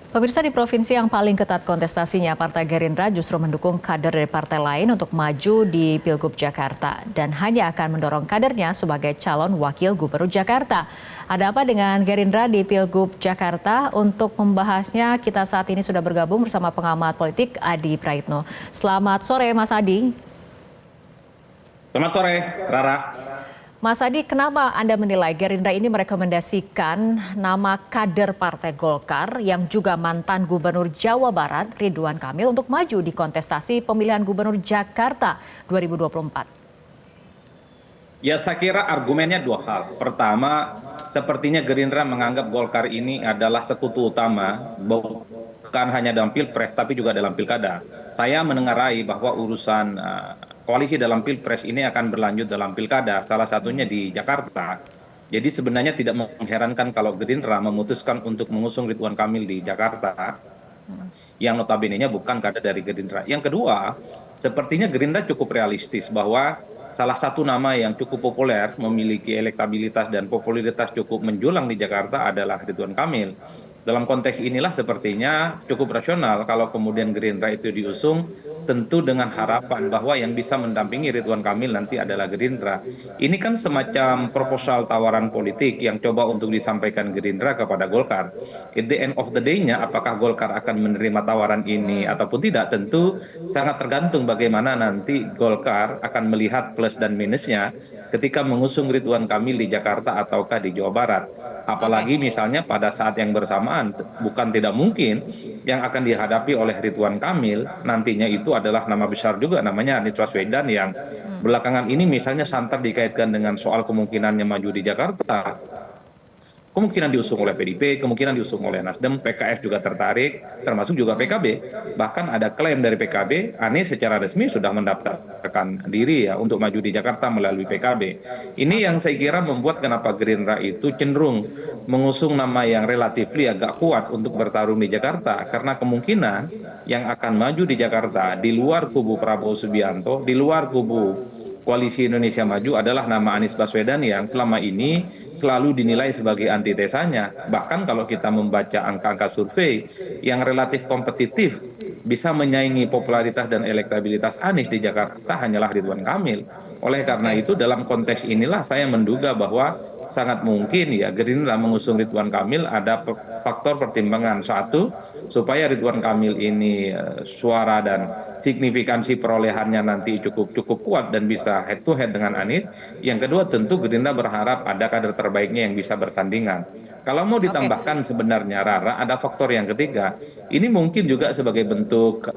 Pemirsa, di provinsi yang paling ketat kontestasinya, Partai Gerindra justru mendukung kader dari partai lain untuk maju di Pilgub Jakarta dan hanya akan mendorong kadernya sebagai calon wakil gubernur Jakarta. Ada apa dengan Gerindra di Pilgub Jakarta? Untuk membahasnya, kita saat ini sudah bergabung bersama pengamat politik Adi Praitno. Selamat sore, Mas Adi. Selamat sore, Rara. Mas Adi, kenapa Anda menilai Gerindra ini merekomendasikan nama kader Partai Golkar yang juga mantan Gubernur Jawa Barat Ridwan Kamil untuk maju di kontestasi pemilihan Gubernur Jakarta 2024? Ya, saya kira argumennya dua hal. Pertama, sepertinya Gerindra menganggap Golkar ini adalah sekutu utama, bukan hanya dalam Pilpres, tapi juga dalam Pilkada. Saya menengarai bahwa urusan koalisi dalam Pilpres ini akan berlanjut dalam Pilkada, salah satunya di Jakarta. Jadi sebenarnya tidak mengherankan kalau Gerindra memutuskan untuk mengusung Ridwan Kamil di Jakarta, yang notabene-nya bukan kader dari Gerindra. Yang kedua, sepertinya Gerindra cukup realistis bahwa salah satu nama yang cukup populer, memiliki elektabilitas dan popularitas cukup menjulang di Jakarta adalah Ridwan Kamil. Dalam konteks inilah sepertinya cukup rasional kalau kemudian Gerindra itu diusung, tentu dengan harapan bahwa yang bisa mendampingi Ridwan Kamil nanti adalah Gerindra. Ini kan semacam proposal tawaran politik yang coba untuk disampaikan Gerindra kepada Golkar. At the end of the day-nya, apakah Golkar akan menerima tawaran ini ataupun tidak, tentu sangat tergantung bagaimana nanti Golkar akan melihat plus dan minusnya ketika mengusung Ridwan Kamil di Jakarta ataukah di Jawa Barat. Apalagi misalnya pada saat yang bersamaan, bukan tidak mungkin yang akan dihadapi oleh Ridwan Kamil nantinya itu adalah nama besar juga, namanya Anies Baswedan, yang belakangan ini misalnya santer dikaitkan dengan soal kemungkinannya maju di Jakarta. Kemungkinan diusung oleh PDIP, kemungkinan diusung oleh Nasdem, PKS juga tertarik, termasuk juga PKB. Bahkan ada klaim dari PKB, Anies secara resmi sudah mendaftarkan diri ya untuk maju di Jakarta melalui PKB. Ini yang saya kira membuat kenapa Gerindra itu cenderung mengusung nama yang relatif agak kuat untuk bertarung di Jakarta. Karena kemungkinan yang akan maju di Jakarta di luar kubu Prabowo Subianto, di luar kubu Koalisi Indonesia Maju adalah nama Anies Baswedan yang selama ini selalu dinilai sebagai antitesanya. Bahkan kalau kita membaca angka-angka survei yang relatif kompetitif, bisa menyaingi popularitas dan elektabilitas Anies di Jakarta hanyalah Ridwan Kamil. Oleh karena itu dalam konteks inilah saya menduga bahwa sangat mungkin ya Gerindra mengusung Ridwan Kamil ada faktor pertimbangan. Satu, supaya Ridwan Kamil ini suara dan signifikansi perolehannya nanti cukup kuat dan bisa head to head dengan Anies. Yang kedua, tentu Gerindra berharap ada kader terbaiknya yang bisa bertandingan. Kalau mau ditambahkan sebenarnya Rara, ada faktor yang ketiga. Ini mungkin juga sebagai bentuk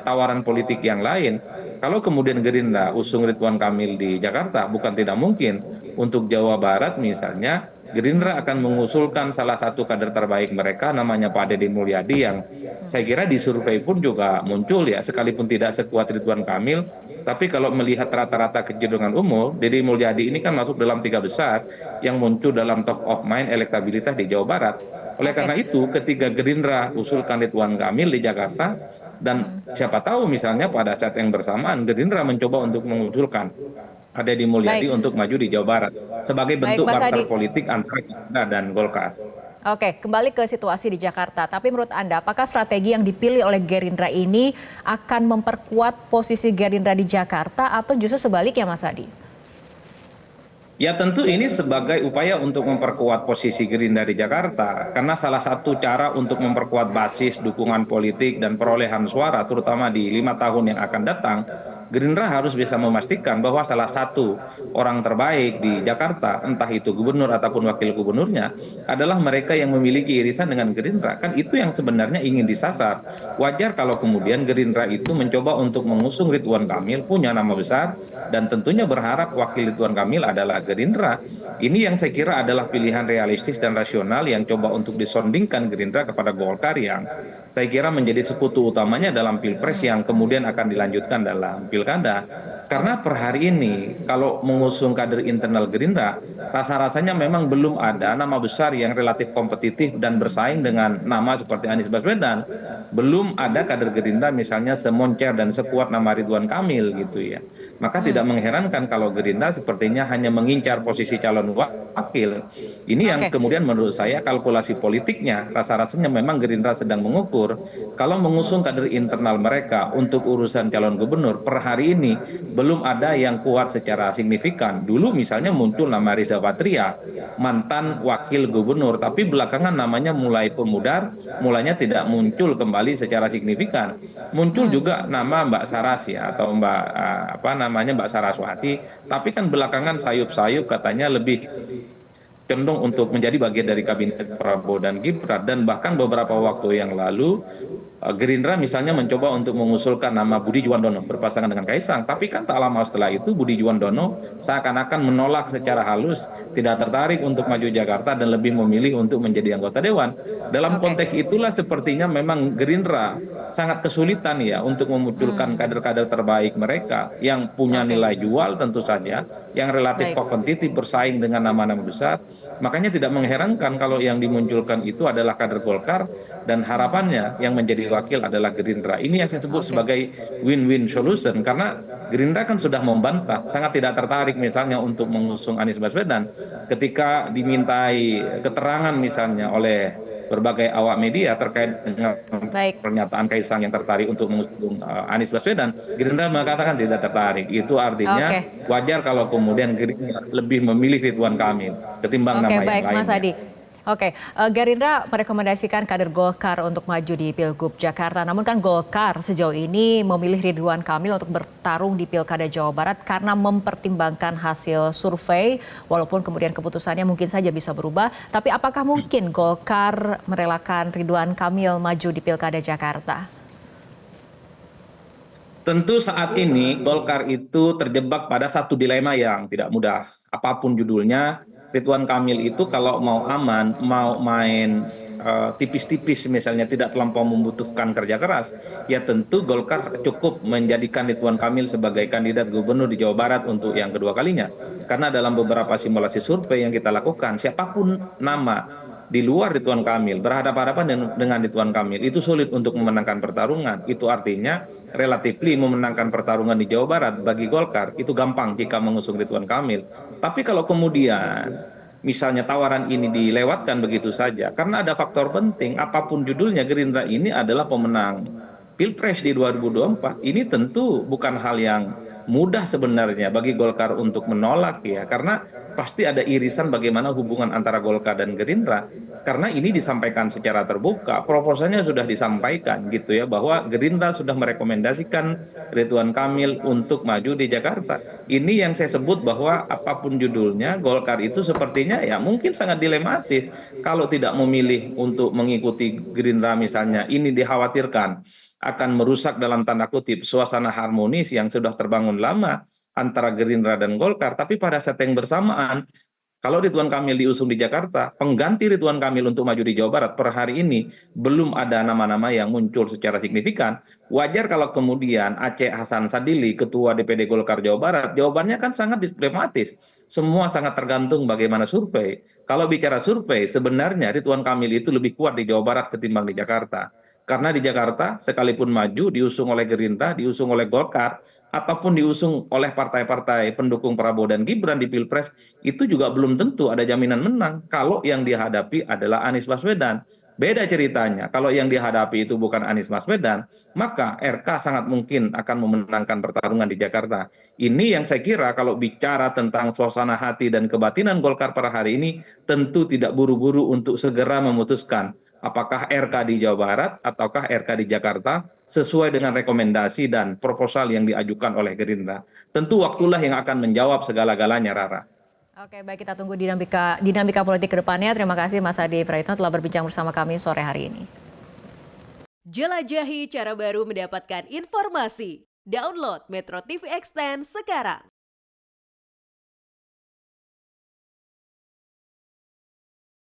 tawaran politik yang lain. Kalau kemudian Gerindra usung Ridwan Kamil di Jakarta, bukan tidak mungkin untuk Jawa Barat misalnya Gerindra akan mengusulkan salah satu kader terbaik mereka, namanya Pak Deddy Mulyadi, yang saya kira di survei pun juga muncul ya, sekalipun tidak sekuat Ridwan Kamil, tapi kalau melihat rata-rata kecenderungan umum, Deddy Mulyadi ini kan masuk dalam 3 besar yang muncul dalam top of mind elektabilitas di Jawa Barat. Oleh karena itu, ketika Gerindra usulkan Ridwan Kamil di Jakarta, dan siapa tahu misalnya pada saat yang bersamaan Gerindra mencoba untuk mengusulkan ada di Mulyadi untuk maju di Jawa Barat sebagai bentuk barter politik antara Gerindra dan Golkar. Oke, kembali ke situasi di Jakarta. Tapi menurut Anda, apakah strategi yang dipilih oleh Gerindra ini akan memperkuat posisi Gerindra di Jakarta atau justru sebaliknya, Mas Adi? Ya tentu ini sebagai upaya untuk memperkuat posisi Gerindra di Jakarta, karena salah satu cara untuk memperkuat basis dukungan politik dan perolehan suara terutama di 5 tahun yang akan datang, Gerindra harus bisa memastikan bahwa salah satu orang terbaik di Jakarta, entah itu gubernur ataupun wakil gubernurnya, adalah mereka yang memiliki irisan dengan Gerindra. Kan itu yang sebenarnya ingin disasar. Wajar kalau kemudian Gerindra itu mencoba untuk mengusung Ridwan Kamil, punya nama besar, dan tentunya berharap wakil Ridwan Kamil adalah Gerindra. Ini yang saya kira adalah pilihan realistis dan rasional yang coba untuk disondingkan Gerindra kepada Golkar, yang saya kira menjadi sekutu utamanya dalam Pilpres yang kemudian akan dilanjutkan dalam Pilkada. Karena per hari ini kalau mengusung kader internal Gerindra, rasa-rasanya memang belum ada nama besar yang relatif kompetitif dan bersaing dengan nama seperti Anies Baswedan. Belum ada kader Gerindra misalnya semoncer dan sekuat nama Ridwan Kamil gitu ya. Maka tidak mengherankan kalau Gerindra sepertinya hanya mengincar posisi calon wakil. Ini yang Oke, kemudian menurut saya kalkulasi politiknya, rasa-rasanya memang Gerindra sedang mengukur kalau mengusung kader internal mereka untuk urusan calon gubernur per hari ini belum ada yang kuat secara signifikan. Dulu misalnya muncul nama Riza Patria, mantan wakil gubernur, tapi belakangan namanya mulai pemudar, mulanya tidak muncul kembali secara signifikan. Muncul juga nama Mbak Saras ya, atau Mbak Saraswati, tapi kan belakangan sayup-sayup katanya lebih condong untuk menjadi bagian dari kabinet Prabowo dan Gibran, dan bahkan beberapa waktu yang lalu Gerindra misalnya mencoba untuk mengusulkan nama Budi Juwandono berpasangan dengan Kaisang, tapi kan tak lama setelah itu Budi Juwandono seakan-akan menolak secara halus, tidak tertarik untuk maju Jakarta dan lebih memilih untuk menjadi anggota dewan. Dalam oke. konteks itulah sepertinya memang Gerindra sangat kesulitan ya untuk memunculkan kader-kader terbaik mereka yang punya Oke, nilai jual tentu saja, yang relatif baik. kompetitif bersaing dengan nama-nama besar. Makanya tidak mengherankan kalau yang dimunculkan itu adalah kader Golkar dan harapannya yang menjadi wakil adalah Gerindra. Ini yang saya sebut Oke. sebagai win-win solution karena Gerindra kan sudah membantah, sangat tidak tertarik misalnya untuk mengusung Anies Baswedan ketika dimintai keterangan misalnya oleh berbagai awak media terkait dengan Baik. pernyataan Kaisang yang tertarik untuk mengusung Anies Baswedan. Gerindra mengatakan tidak tertarik. Itu artinya Oke. wajar kalau kemudian Gerindra lebih memilih Ridwan Kamil ketimbang Oke, nama yang baik Mas lainnya. Adi. Oke, Gerindra merekomendasikan kader Golkar untuk maju di Pilgub Jakarta. Namun kan Golkar sejauh ini memilih Ridwan Kamil untuk bertarung di Pilkada Jawa Barat karena mempertimbangkan hasil survei. Walaupun kemudian keputusannya mungkin saja bisa berubah. Tapi apakah mungkin Golkar merelakan Ridwan Kamil maju di Pilkada Jakarta? Tentu saat ini Golkar itu terjebak pada satu dilema yang tidak mudah. Apapun judulnya, Ridwan Kamil itu kalau mau aman, mau main tipis-tipis misalnya tidak terlampau membutuhkan kerja keras, ya tentu Golkar cukup menjadikan Ridwan Kamil sebagai kandidat gubernur di Jawa Barat untuk yang kedua kalinya. Karena dalam beberapa simulasi survei yang kita lakukan, siapapun nama di luar Ridwan Kamil berhadapan-hadapan dengan Ridwan Kamil itu sulit untuk memenangkan pertarungan. Itu artinya relatifly memenangkan pertarungan di Jawa Barat bagi Golkar itu gampang jika mengusung Ridwan Kamil. Tapi kalau kemudian misalnya tawaran ini dilewatkan begitu saja karena ada faktor penting, apapun judulnya, Gerindra ini adalah pemenang Pilpres di 2024. Ini tentu bukan hal yang mudah sebenarnya bagi Golkar untuk menolak ya, karena pasti ada irisan bagaimana hubungan antara Golkar dan Gerindra, karena ini disampaikan secara terbuka, proposalnya sudah disampaikan gitu ya, bahwa Gerindra sudah merekomendasikan Ridwan Kamil untuk maju di Jakarta. Ini yang saya sebut bahwa apapun judulnya, Golkar itu sepertinya ya mungkin sangat dilematis kalau tidak memilih untuk mengikuti Gerindra misalnya. Ini dikhawatirkan akan merusak dalam tanda kutip suasana harmonis yang sudah terbangun lama antara Gerindra dan Golkar. Tapi pada saat yang bersamaan, kalau Ridwan Kamil diusung di Jakarta, pengganti Ridwan Kamil untuk maju di Jawa Barat per hari ini belum ada nama-nama yang muncul secara signifikan. Wajar kalau kemudian Aceh Hasan Sadili, Ketua DPD Golkar Jawa Barat, jawabannya kan sangat dilematis. Semua sangat tergantung bagaimana survei. Kalau bicara survei, sebenarnya Ridwan Kamil itu lebih kuat di Jawa Barat ketimbang di Jakarta. Karena di Jakarta, sekalipun maju, diusung oleh Gerindra, diusung oleh Golkar, ataupun diusung oleh partai-partai pendukung Prabowo dan Gibran di Pilpres, itu juga belum tentu ada jaminan menang kalau yang dihadapi adalah Anies Baswedan. Beda ceritanya, kalau yang dihadapi itu bukan Anies Baswedan, maka RK sangat mungkin akan memenangkan pertarungan di Jakarta. Ini yang saya kira kalau bicara tentang suasana hati dan kebatinan Golkar pada hari ini, tentu tidak buru-buru untuk segera memutuskan apakah RK di Jawa Barat ataukah RK di Jakarta sesuai dengan rekomendasi dan proposal yang diajukan oleh Gerindra. Tentu waktulah yang akan menjawab segala-galanya, Rara. Oke, baik, kita tunggu dinamika politik ke depannya. Terima kasih Mas Adi Praitno telah berbincang bersama kami sore hari ini. Jelajahi cara baru mendapatkan informasi. Download Metro TV Extend sekarang.